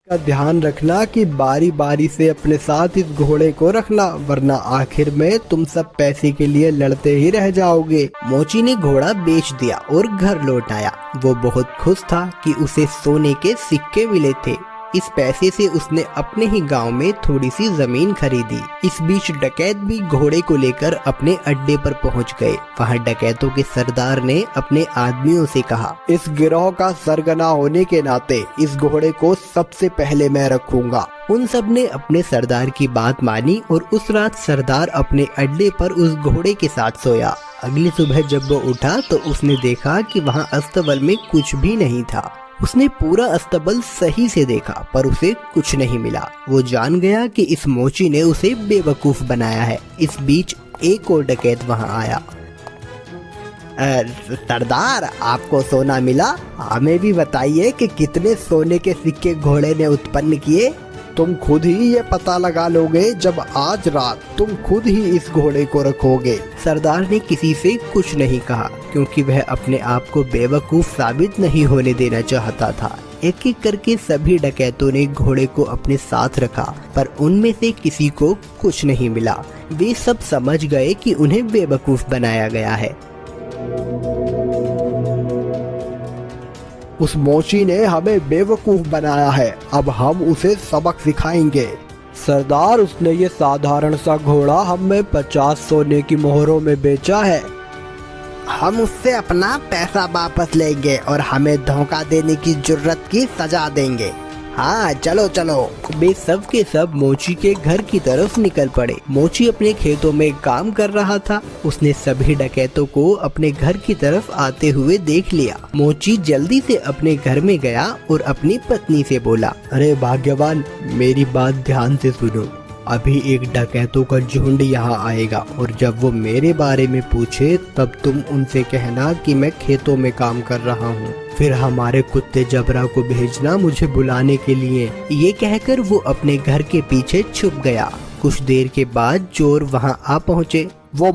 का ध्यान रखना कि बारी बारी से अपने साथ इस घोड़े को रखना, वरना आखिर में तुम सब पैसे के लिए लड़ते ही रह जाओगे। मोची ने घोड़ा बेच दिया और घर लौट आया। वो बहुत खुश था कि उसे सोने के सिक्के मिले थे। इस पैसे से उसने अपने ही गांव में थोड़ी सी जमीन खरीदी। इस बीच डकैत भी घोड़े को लेकर अपने अड्डे पर पहुंच गए। वहां डकैतों के सरदार ने अपने आदमियों से कहा, इस गिरोह का सरगना होने के नाते इस घोड़े को सबसे पहले मैं रखूंगा। उन सब ने अपने सरदार की बात मानी और उस रात सरदार अपने अड्डे पर उस घोड़े के साथ सोया। अगली सुबह जब वो उठा तो उसने देखा कि वहां अस्तबल में कुछ भी नहीं था। उसने पूरा अस्तबल सही से देखा पर उसे कुछ नहीं मिला। वो जान गया कि इस मोची ने उसे बेवकूफ बनाया है। इस बीच एक और डकैत वहां आया। सरदार, आपको सोना मिला? हमें भी बताइए कि कितने सोने के सिक्के घोड़े ने उत्पन्न किए। तुम खुद ही ये पता लगा लोगे जब आज रात तुम खुद ही इस घोड़े को रखोगे। सरदार ने किसी से कुछ नहीं कहा क्योंकि वह अपने आप को बेवकूफ साबित नहीं होने देना चाहता था। एक एक करके सभी डकैतों ने घोड़े को अपने साथ रखा पर उनमें से किसी को कुछ नहीं मिला। वे सब समझ गए कि उन्हें बेवकूफ बनाया गया है। उस मोची ने हमें बेवकूफ बनाया है, अब हम उसे सबक सिखाएंगे। सरदार, उसने ये साधारण सा घोड़ा हमें 50 सोने की मोहरों में बेचा है। हम उससे अपना पैसा वापस लेंगे और हमें धोखा देने की जुर्रत की सजा देंगे। हाँ, चलो चलो। वे सब के सब मोची के घर की तरफ निकल पड़े। मोची अपने खेतों में काम कर रहा था। उसने सभी डकैतों को अपने घर की तरफ आते हुए देख लिया। मोची जल्दी से अपने घर में गया और अपनी पत्नी से बोला, अरे भाग्यवान, मेरी बात ध्यान से सुनो। अभी एक डकैतों का झुंड यहाँ आएगा और जब वो मेरे बारे में पूछे तब तुम उनसे कहना कि मैं खेतों में काम कर रहा हूँ। फिर हमारे कुत्ते जबरा को भेजना मुझे बुलाने के लिए। ये कहकर वो अपने घर के पीछे छुप गया। कुछ देर के बाद चोर वहाँ आ पहुँचे। वो